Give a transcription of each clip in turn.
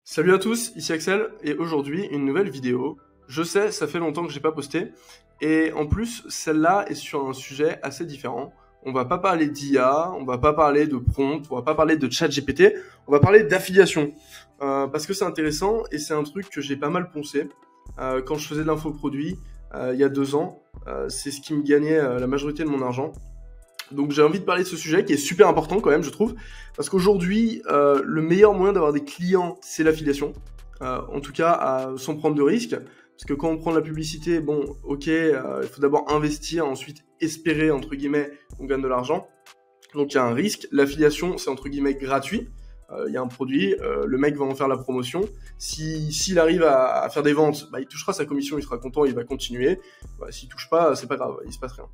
Salut à tous, ici Axel, et aujourd'hui, une nouvelle vidéo. Je sais, ça fait longtemps que j'ai pas posté, et en plus, celle-là est sur un sujet assez différent. On va pas parler d'IA, on va pas parler de prompt, on va pas parler de ChatGPT, on va parler d'affiliation. Parce que c'est intéressant, et c'est un truc que j'ai pas mal poncé. Quand je faisais de l'infoproduit, il y a 2 ans, c'est ce qui me gagnait la majorité de mon argent. Donc j'ai envie de parler de ce sujet qui est super important quand même, je trouve, parce qu'aujourd'hui, le meilleur moyen d'avoir des clients, c'est l'affiliation. En tout cas, sans prendre de risques, parce que quand on prend de la publicité, bon, ok, il faut d'abord investir, ensuite espérer, entre guillemets, qu'on gagne de l'argent. Donc il y a un risque. L'affiliation, c'est entre guillemets gratuit. Il y a un produit, le mec va en faire la promotion. S'il arrive à faire des ventes, bah, il touchera sa commission, il sera content, il va continuer. Bah, s'il touche pas, c'est pas grave, il se passe rien.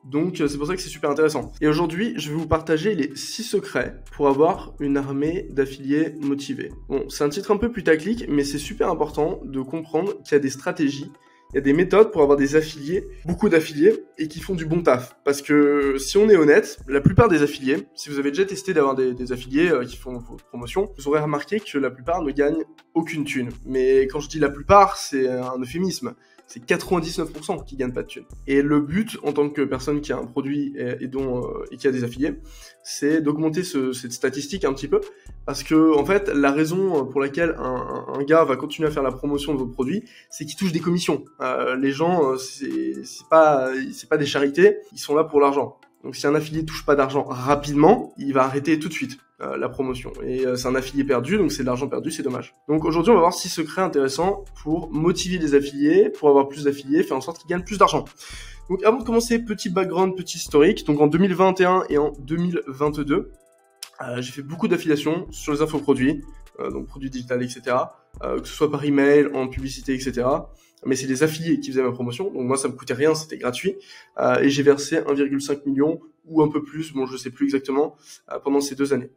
Donc c'est pour ça que c'est super intéressant. Et aujourd'hui, je vais vous partager les 6 secrets pour avoir une armée d'affiliés motivés. Bon, c'est un titre un peu putaclic, mais c'est super important de comprendre qu'il y a des stratégies, il y a des méthodes pour avoir des affiliés, beaucoup d'affiliés, et qui font du bon taf. Parce que si on est honnête, la plupart des affiliés, si vous avez déjà testé d'avoir des affiliés qui font vos promotions, vous aurez remarqué que la plupart ne gagnent aucune thune. Mais quand je dis la plupart, c'est un euphémisme. C'est 99% qui gagnent pas de thunes. Et le but, en tant que personne qui a un produit et qui a des affiliés, c'est d'augmenter cette statistique un petit peu, parce que en fait, la raison pour laquelle un gars va continuer à faire la promotion de votre produit, c'est qu'il touche des commissions. Les gens, c'est pas des charités, ils sont là pour l'argent. Donc si un affilié touche pas d'argent rapidement, il va arrêter tout de suite la promotion. Et c'est un affilié perdu, donc c'est de l'argent perdu, c'est dommage. Donc aujourd'hui, on va voir 6 secrets intéressants pour motiver les affiliés, pour avoir plus d'affiliés, faire en sorte qu'ils gagnent plus d'argent. Donc avant de commencer, petit background, petit historique. Donc en 2021 et en 2022, j'ai fait beaucoup d'affiliations sur les infoproduits, donc produits digitales, etc. Que ce soit par email, en publicité, etc. Mais c'est les affiliés qui faisaient ma promotion, donc moi ça me coûtait rien, c'était gratuit, et j'ai versé 1,5 million ou un peu plus, bon je sais plus exactement, pendant ces 2 années.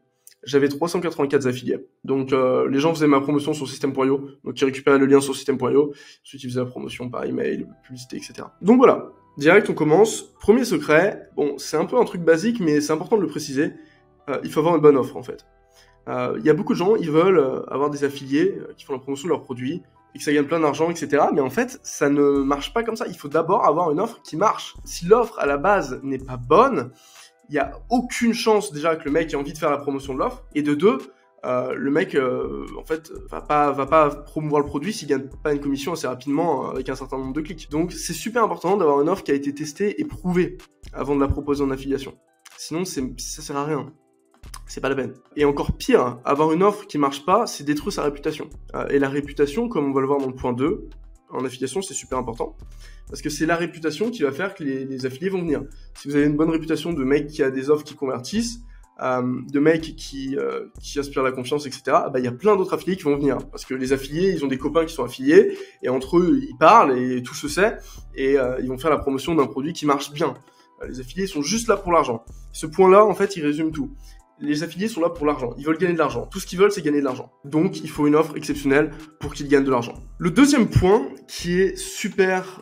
J'avais 384 affiliés, donc les gens faisaient ma promotion sur System.io, donc ils récupéraient le lien sur System.io, ensuite ils faisaient la promotion par email, publicité, etc. Donc voilà, direct on commence. Premier secret, bon c'est un peu un truc basique, mais c'est important de le préciser, il faut avoir une bonne offre en fait. Il y a beaucoup de gens, ils veulent avoir des affiliés qui font la promotion de leurs produits, et que ça gagne plein d'argent, etc. Mais en fait, ça ne marche pas comme ça. Il faut d'abord avoir une offre qui marche. Si l'offre, à la base, n'est pas bonne, il n'y a aucune chance déjà que le mec ait envie de faire la promotion de l'offre. Et de deux, le mec, en fait, va pas promouvoir le produit s'il gagne pas une commission assez rapidement avec un certain nombre de clics. Donc, c'est super important d'avoir une offre qui a été testée et prouvée avant de la proposer en affiliation. Sinon, ça sert à rien. C'est pas la peine. Et encore pire, avoir une offre qui marche pas, c'est détruire sa réputation. Et la réputation, comme on va le voir dans le point 2, en affiliation, c'est super important. Parce que c'est la réputation qui va faire que les affiliés vont venir. Si vous avez une bonne réputation de mec qui a des offres qui convertissent, de mecs qui aspirent à la confiance, etc., bah, y a plein d'autres affiliés qui vont venir. Parce que les affiliés, ils ont des copains qui sont affiliés, et entre eux, ils parlent, et tout se sait, et ils vont faire la promotion d'un produit qui marche bien. Les affiliés sont juste là pour l'argent. Ce point-là, en fait, il résume tout. Les affiliés sont là pour l'argent, ils veulent gagner de l'argent. Tout ce qu'ils veulent, c'est gagner de l'argent. Donc, il faut une offre exceptionnelle pour qu'ils gagnent de l'argent. Le deuxième point, qui est super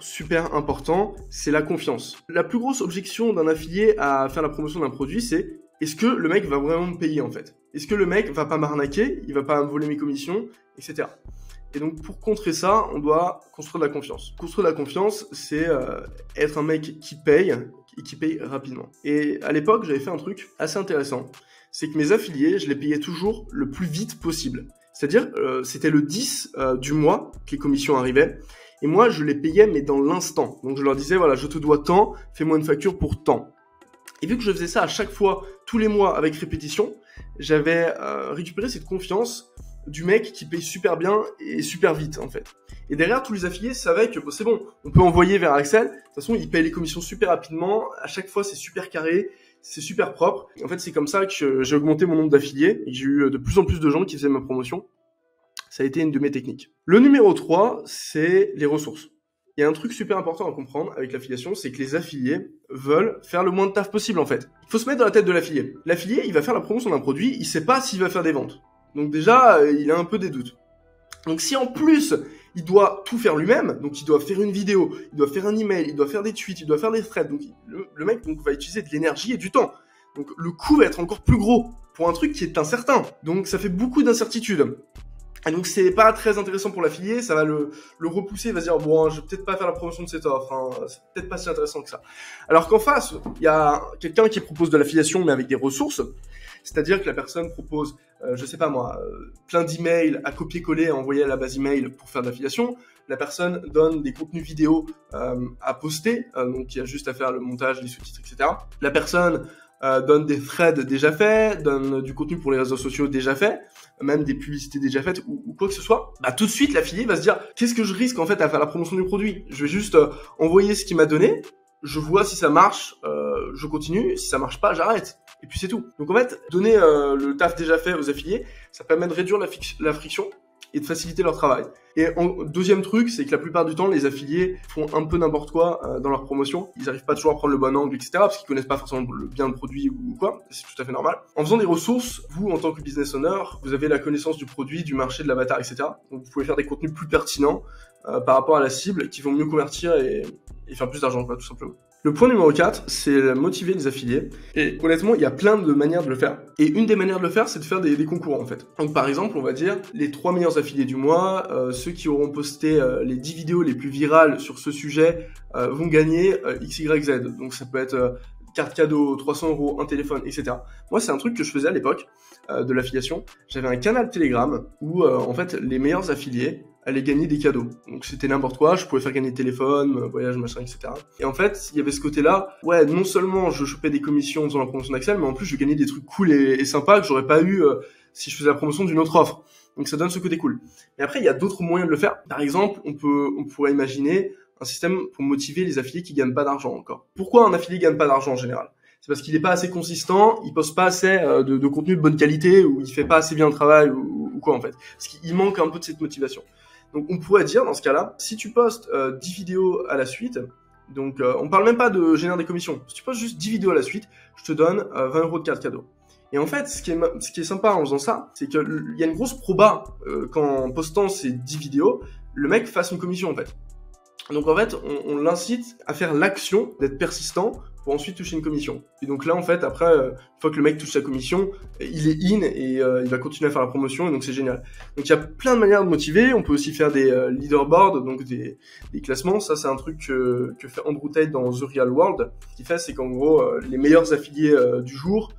important, c'est la confiance. La plus grosse objection d'un affilié à faire la promotion d'un produit, c'est est-ce que le mec va vraiment me payer en fait? Est-ce que le mec va pas m'arnaquer? Il va pas me voler mes commissions, etc. Et donc, pour contrer ça, on doit construire de la confiance. Construire de la confiance, c'est être un mec qui paye, et qui paye rapidement. Et à l'époque, j'avais fait un truc assez intéressant. C'est que mes affiliés, je les payais toujours le plus vite possible. C'est-à-dire, c'était le 10 du mois que les commissions arrivaient. Et moi, je les payais, mais dans l'instant. Donc, je leur disais, voilà, je te dois tant, fais-moi une facture pour tant. Et vu que je faisais ça à chaque fois, tous les mois, avec répétition, j'avais récupéré cette confiance du mec qui paye super bien et super vite, en fait. Et derrière, tous les affiliés savaient que bon, c'est bon, on peut envoyer vers Axel. De toute façon, il paye les commissions super rapidement. À chaque fois, c'est super carré. C'est super propre. En fait, c'est comme ça que j'ai augmenté mon nombre d'affiliés et que j'ai eu de plus en plus de gens qui faisaient ma promotion. Ça a été une de mes techniques. Le numéro 3, c'est les ressources. Il y a un truc super important à comprendre avec l'affiliation, c'est que les affiliés veulent faire le moins de taf possible en fait. Il faut se mettre dans la tête de l'affilié. L'affilié, il va faire la promotion d'un produit, il sait pas s'il va faire des ventes. Donc déjà, il a un peu des doutes. Donc si en plus, il doit tout faire lui-même, donc il doit faire une vidéo, il doit faire un email, il doit faire des tweets, il doit faire des threads, donc le mec donc, va utiliser de l'énergie et du temps. Donc le coût va être encore plus gros pour un truc qui est incertain. Donc ça fait beaucoup d'incertitudes. Et donc c'est pas très intéressant pour l'affilié, ça va le repousser, il va se dire bon, je vais peut-être pas faire la promotion de cette offre, hein, c'est peut-être pas si intéressant que ça. Alors qu'en face, il y a quelqu'un qui propose de l'affiliation mais avec des ressources, c'est-à-dire que la personne propose, je sais pas moi, plein d'emails à copier-coller, à envoyer à la base email pour faire de l'affiliation. La personne donne des contenus vidéo à poster, donc il y a juste à faire le montage, les sous-titres, etc. La personne donne des threads déjà faits, donne du contenu pour les réseaux sociaux déjà faits, même des publicités déjà faites ou quoi que ce soit. Bah tout de suite l'affilié va se dire qu'est-ce que je risque en fait à faire la promotion du produit. Je vais juste envoyer ce qu'il m'a donné, je vois si ça marche, je continue, si ça marche pas, j'arrête. Et puis c'est tout. Donc en fait, donner le taf déjà fait aux affiliés, ça permet de réduire la friction et de faciliter leur travail. Et deuxième truc, c'est que la plupart du temps, les affiliés font un peu n'importe quoi dans leur promotion. Ils n'arrivent pas toujours à prendre le bon angle, etc. parce qu'ils connaissent pas forcément bien le produit ou quoi. C'est tout à fait normal. En faisant des ressources, vous, en tant que business owner, vous avez la connaissance du produit, du marché, de l'avatar, etc. Donc vous pouvez faire des contenus plus pertinents par rapport à la cible qui vont mieux convertir et faire plus d'argent, quoi, tout simplement. Le point numéro 4, c'est motiver les affiliés. Et honnêtement, il y a plein de manières de le faire. Et une des manières de le faire, c'est de faire des concours, en fait. Donc par exemple, on va dire les 3 meilleurs affiliés du mois, ceux qui auront posté les 10 vidéos les plus virales sur ce sujet vont gagner XYZ. Donc ça peut être carte cadeau, 300 €, un téléphone, etc. Moi, c'est un truc que je faisais à l'époque de l'affiliation. J'avais un canal Telegram où, en fait, les meilleurs affiliés allaient gagner des cadeaux. Donc c'était n'importe quoi, je pouvais faire gagner téléphone, voyage, machin, etc. Et en fait, il y avait ce côté-là, ouais, non seulement je chopais des commissions en faisant la promotion d'Axel, mais en plus je gagnais des trucs cool et sympas que j'aurais pas eu si je faisais la promotion d'une autre offre. Donc ça donne ce côté cool. Mais après, il y a d'autres moyens de le faire. Par exemple, on pourrait imaginer un système pour motiver les affiliés qui gagnent pas d'argent encore. Pourquoi un affilié gagne pas d'argent en général ? C'est parce qu'il est pas assez consistant, il poste pas assez de contenu de bonne qualité, ou il fait pas assez bien le travail, ou quoi en fait. Parce qu'il manque un peu de cette motivation. Donc on pourrait dire dans ce cas-là, si tu postes 10 vidéos à la suite, donc on parle même pas de générer des commissions, si tu postes juste 10 vidéos à la suite, je te donne 20 € de carte cadeau. Et en fait, ce qui est sympa en faisant ça, c'est qu'il y a une grosse proba qu'en postant ces 10 vidéos, le mec fasse une commission en fait. Donc en fait, on l'incite à faire l'action d'être persistant pour ensuite toucher une commission. Et donc là, en fait, après, une fois que le mec touche sa commission, il est in et il va continuer à faire la promotion, et donc c'est génial. Donc il y a plein de manières de motiver. On peut aussi faire des leaderboards, donc des classements. Ça, c'est un truc que fait Andrew Tate dans The Real World. Ce qu'il fait, c'est qu'en gros, les meilleurs affiliés du jour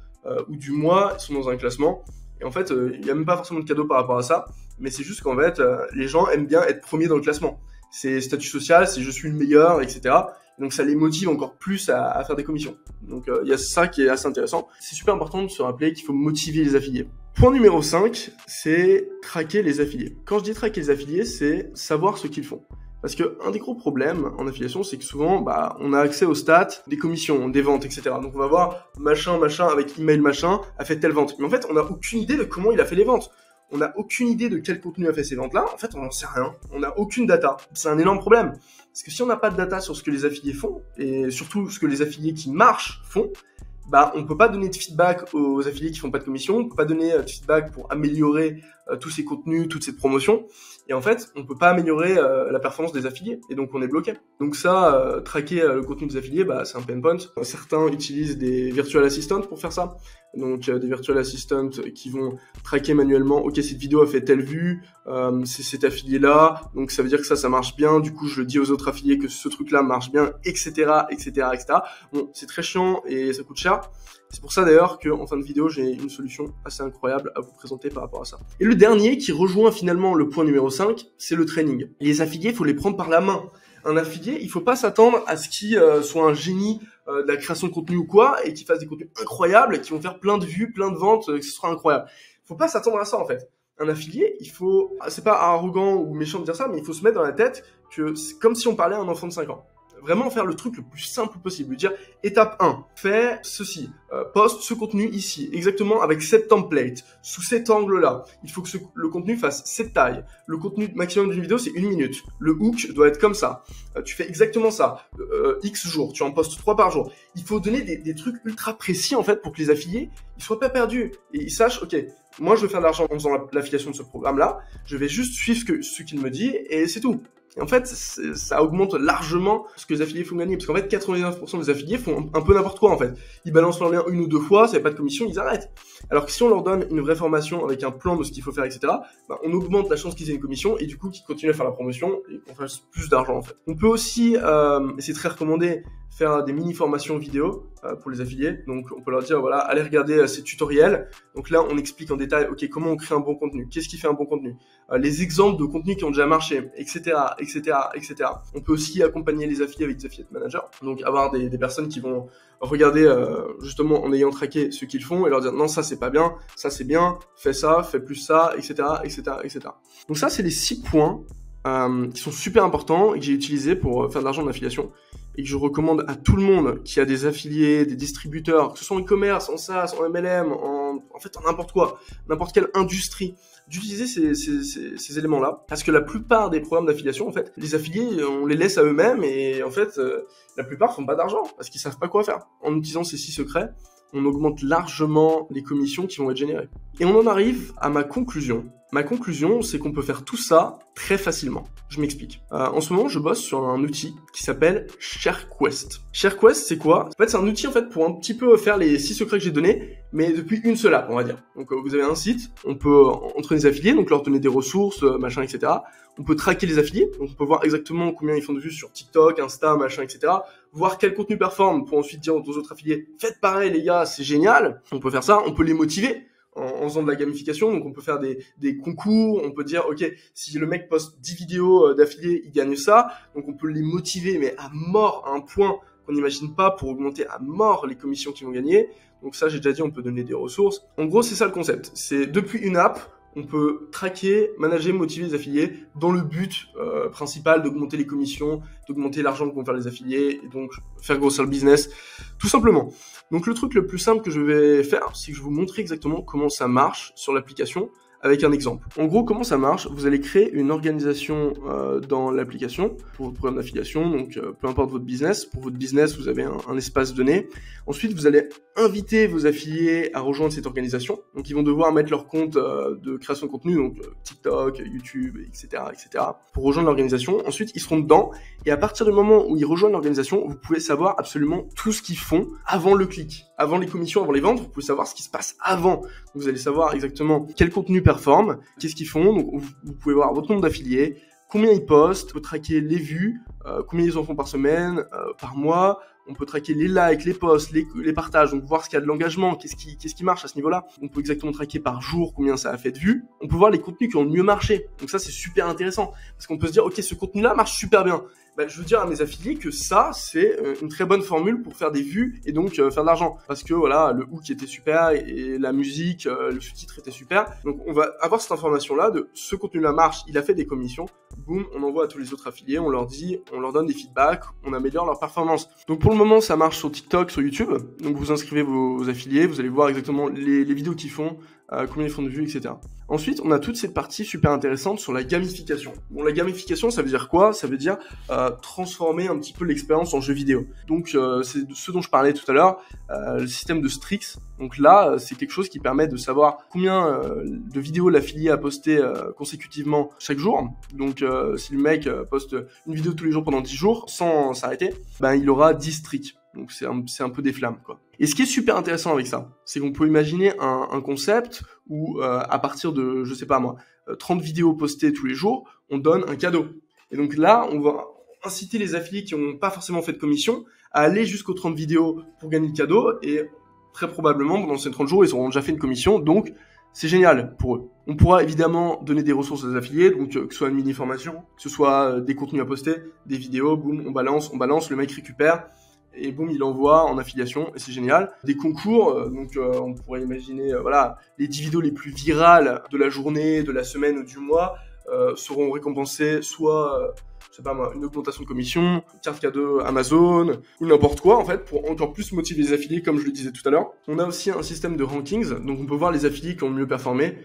ou du mois sont dans un classement. Et en fait, il n'y a même pas forcément de cadeau par rapport à ça, mais c'est juste qu'en fait, les gens aiment bien être premiers dans le classement. C'est statut social, c'est je suis le meilleur, etc. Donc ça les motive encore plus à faire des commissions. Donc il y a ça qui est assez intéressant. C'est super important de se rappeler qu'il faut motiver les affiliés. Point numéro 5, c'est traquer les affiliés. Quand je dis traquer les affiliés, c'est savoir ce qu'ils font. Parce que un des gros problèmes en affiliation, c'est que souvent, on a accès aux stats des commissions, des ventes, etc. Donc on va voir machin avec email machin a fait telle vente. Mais en fait, on n'a aucune idée de comment il a fait les ventes. On n'a aucune idée de quel contenu a fait ces ventes-là. En fait, on n'en sait rien. On n'a aucune data. C'est un énorme problème. Parce que si on n'a pas de data sur ce que les affiliés font, et surtout ce que les affiliés qui marchent font, on peut pas donner de feedback aux affiliés qui font pas de commission, on peut pas donner de feedback pour améliorer tous ces contenus, toute cette promotion. Et en fait, on peut pas améliorer la performance des affiliés, et donc on est bloqué. Donc ça, traquer le contenu des affiliés, c'est un pain point. Certains utilisent des virtual assistants pour faire ça. Donc des virtual assistants qui vont traquer manuellement, ok, cette vidéo a fait telle vue, c'est cet affilié-là, donc ça veut dire que ça marche bien, du coup je le dis aux autres affiliés que ce truc-là marche bien, etc., etc., etc. Bon, c'est très chiant et ça coûte cher. C'est pour ça d'ailleurs qu'en fin de vidéo, j'ai une solution assez incroyable à vous présenter par rapport à ça. Et le dernier qui rejoint finalement le point numéro 5, c'est le training. Les affiliés, il faut les prendre par la main. Un affilié, il faut pas s'attendre à ce qu'il soit un génie de la création de contenu ou quoi, et qu'il fasse des contenus incroyables, qui vont faire plein de vues, plein de ventes, que ce sera incroyable. Faut pas s'attendre à ça en fait. Un affilié, c'est pas arrogant ou méchant de dire ça, mais il faut se mettre dans la tête que c'est comme si on parlait à un enfant de 5 ans. Vraiment faire le truc le plus simple possible, lui dire étape 1, fais ceci, poste ce contenu ici, exactement avec cette template, sous cet angle-là. Il faut que le contenu fasse cette taille. Le contenu maximum d'une vidéo, c'est 1 minute. Le hook doit être comme ça. Tu fais exactement ça. X jours, tu en postes 3 par jour. Il faut donner des trucs ultra précis en fait pour que les affiliés ils soient pas perdus et ils sachent, ok, moi je veux faire de l'argent en faisant l'affiliation de ce programme-là, je vais juste suivre ce qu'il me dit et c'est tout. Et en fait, ça augmente largement ce que les affiliés font gagner. Parce qu'en fait, 99% des affiliés font un peu n'importe quoi, en fait. Ils balancent leur lien 1 ou 2 fois, ça n'y a pas de commission, ils arrêtent. Alors que si on leur donne une vraie formation avec un plan de ce qu'il faut faire, etc., bah, on augmente la chance qu'ils aient une commission et du coup qu'ils continuent à faire la promotion et qu'on fasse plus d'argent, en fait. On peut aussi, et c'est très recommandé, faire des mini-formations vidéo pour les affiliés. Donc, on peut leur dire, voilà, allez regarder ces tutoriels. Donc là, on explique en détail, ok, comment on crée un bon contenu, qu'est-ce qui fait un bon contenu, les exemples de contenus qui ont déjà marché, etc., etc., etc. On peut aussi accompagner les affiliés avec des affiliate managers. Donc, avoir des personnes qui vont regarder justement en ayant traqué ce qu'ils font et leur dire, non, ça, c'est pas bien, ça, c'est bien, fais ça, fais plus ça, etc., etc., etc. Donc ça, c'est les 6 points qui sont super importants et que j'ai utilisés pour faire de l'argent d'affiliation et que je recommande à tout le monde qui a des affiliés, des distributeurs, que ce soit en e-commerce, en SaaS, en MLM, en fait en n'importe quoi, n'importe quelle industrie, d'utiliser ces éléments-là. Parce que la plupart des programmes d'affiliation, en fait, les affiliés, on les laisse à eux-mêmes et en fait, la plupart font pas d'argent parce qu'ils savent pas quoi faire. En utilisant ces 6 secrets, on augmente largement les commissions qui vont être générées. Et on en arrive à ma conclusion. Ma conclusion, c'est qu'on peut faire tout ça très facilement. Je m'explique. En ce moment, je bosse sur un outil qui s'appelle ShareQuest. ShareQuest, c'est quoi? En fait, c'est un outil en fait pour un petit peu faire les 6 secrets que j'ai donnés, mais depuis une seule app, on va dire. Donc, vous avez un site, on peut entraîner les affiliés, donc leur donner des ressources, machin, etc. On peut traquer les affiliés, donc on peut voir exactement combien ils font de vues sur TikTok, Insta, machin, etc. Voir quel contenu performe pour ensuite dire aux autres affiliés, faites pareil les gars, c'est génial. On peut faire ça, on peut les motiver en faisant de la gamification, donc on peut faire des concours, on peut dire ok, si le mec poste 10 vidéos d'affiliés, il gagne ça, donc on peut les motiver mais à mort, à un point qu'on n'imagine pas pour augmenter à mort les commissions qu'ils vont gagner. Donc ça j'ai déjà dit, on peut donner des ressources. En gros c'est ça le concept, c'est depuis une app, on peut traquer, manager, motiver les affiliés dans le but principal d'augmenter les commissions, d'augmenter l'argent que vont faire les affiliés et donc faire grossir le business, tout simplement. Donc le truc le plus simple que je vais faire, c'est que je vais vous montrer exactement comment ça marche sur l'application avec un exemple. En gros, comment ça marche? Vous allez créer une organisation dans l'application pour votre programme d'affiliation, donc peu importe votre business. Pour votre business, vous avez un espace donné. Ensuite, vous allez inviter vos affiliés à rejoindre cette organisation. Donc, ils vont devoir mettre leur compte de création de contenu, donc TikTok, YouTube, etc., etc., pour rejoindre l'organisation. Ensuite, ils seront dedans. Et à partir du moment où ils rejoignent l'organisation, vous pouvez savoir absolument tout ce qu'ils font avant le clic, avant les commissions, avant les ventes. Vous pouvez savoir ce qui se passe avant. Donc, vous allez savoir exactement quel contenu performe, qu'est-ce qu'ils font. Donc, vous pouvez voir votre nombre d'affiliés, combien ils postent, vous traquer les vues, combien ils en font par semaine, par mois. On peut traquer les likes, les posts, les partages, donc voir ce qu'il y a de l'engagement, qu'est-ce qui marche à ce niveau-là. On peut exactement traquer par jour combien ça a fait de vues. On peut voir les contenus qui ont le mieux marché. Donc ça, c'est super intéressant. Parce qu'on peut se dire, ok, ce contenu-là marche super bien. Bah, je veux dire à mes affiliés que ça, c'est une très bonne formule pour faire des vues et donc faire de l'argent. Parce que voilà, le hook était super et la musique, le sous-titre était super. Donc on va avoir cette information-là de ce contenu-là marche, il a fait des commissions. Boum, on envoie à tous les autres affiliés, on leur dit, on leur donne des feedbacks, on améliore leur performance. Donc pour le moment, ça marche sur TikTok, sur YouTube. Donc vous inscrivez vos affiliés, vous allez voir exactement les vidéos qu'ils font, combien ils font de vues, etc. Ensuite, on a toute cette partie super intéressante sur la gamification. Bon, la gamification, ça veut dire quoi? Ça veut dire transformer un petit peu l'expérience en jeu vidéo. Donc, c'est ce dont je parlais tout à l'heure, le système de Strix. Donc là, c'est quelque chose qui permet de savoir combien de vidéos l'affilié a posté consécutivement chaque jour. Donc, si le mec poste une vidéo tous les jours pendant 10 jours, sans s'arrêter, ben, il aura 10 streaks. Donc c'est un peu des flammes, quoi. Et ce qui est super intéressant avec ça, c'est qu'on peut imaginer un concept où à partir de, je sais pas moi, 30 vidéos postées tous les jours, on donne un cadeau. Et donc là, on va inciter les affiliés qui n'ont pas forcément fait de commission à aller jusqu'aux 30 vidéos pour gagner le cadeau. Et très probablement, pendant ces 30 jours, ils auront déjà fait une commission. Donc, c'est génial pour eux. On pourra évidemment donner des ressources aux affiliés, donc que ce soit une mini-formation, que ce soit des contenus à poster, des vidéos, boum, on balance, le mec récupère. Et boum, il envoie en affiliation, et c'est génial. Des concours, donc on pourrait imaginer, voilà, les 10 vidéos les plus virales de la journée, de la semaine ou du mois seront récompensées soit, je sais pas moi, une augmentation de commission, carte cadeau Amazon, ou n'importe quoi en fait, pour encore plus motiver les affiliés, comme je le disais tout à l'heure. On a aussi un système de rankings, donc on peut voir les affiliés qui ont le mieux performé.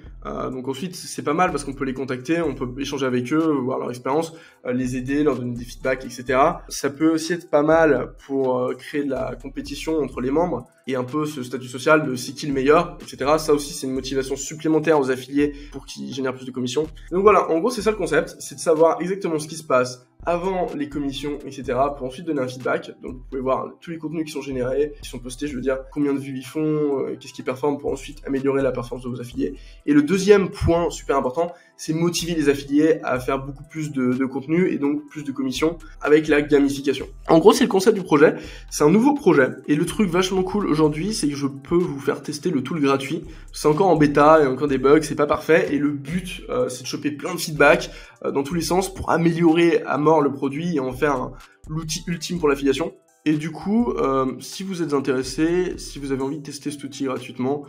Donc ensuite, c'est pas mal parce qu'on peut les contacter, on peut échanger avec eux, voir leur expérience, les aider, leur donner des feedbacks, etc. Ça peut aussi être pas mal pour créer de la compétition entre les membres et un peu ce statut social de c'est qui le meilleur, etc. Ça aussi, c'est une motivation supplémentaire aux affiliés pour qu'ils génèrent plus de commissions. Donc voilà, en gros, c'est ça le concept, c'est de savoir exactement ce qui se passe passe avant les commissions, etc. pour ensuite donner un feedback. Donc vous pouvez voir tous les contenus qui sont générés, qui sont postés, je veux dire, combien de vues ils font, qu'est-ce qu'ils performent pour ensuite améliorer la performance de vos affiliés. Et le deuxième point super important, c'est motiver les affiliés à faire beaucoup plus de contenu et donc plus de commissions avec la gamification. En gros, c'est le concept du projet. C'est un nouveau projet et le truc vachement cool aujourd'hui, c'est que je peux vous faire tester le tool gratuit. C'est encore en bêta, il y a encore des bugs, c'est pas parfait et le but, c'est de choper plein de feedback dans tous les sens pour améliorer à mort le produit et en faire l'outil ultime pour l'affiliation. Et du coup, si vous êtes intéressé, si vous avez envie de tester cet outil gratuitement,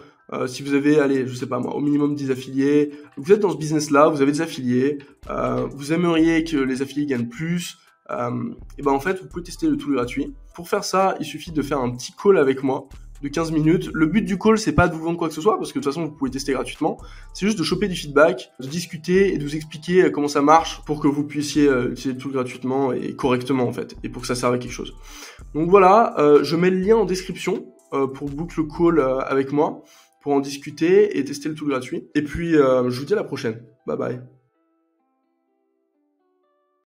si vous avez, allez, je sais pas moi, au minimum 10 affiliés, vous êtes dans ce business-là, vous avez des affiliés, vous aimeriez que les affiliés gagnent plus, et ben en fait, vous pouvez tester le tool gratuit. Pour faire ça, il suffit de faire un petit call avec moi de 15 minutes. Le but du call, c'est pas de vous vendre quoi que ce soit, parce que de toute façon, vous pouvez tester gratuitement. C'est juste de choper du feedback, de discuter et de vous expliquer comment ça marche pour que vous puissiez utiliser le tool gratuitement et correctement, en fait, et pour que ça serve à quelque chose. Donc voilà, je mets le lien en description pour book le call avec moi, pour en discuter et tester le tool gratuit. Et puis, je vous dis à la prochaine. Bye bye.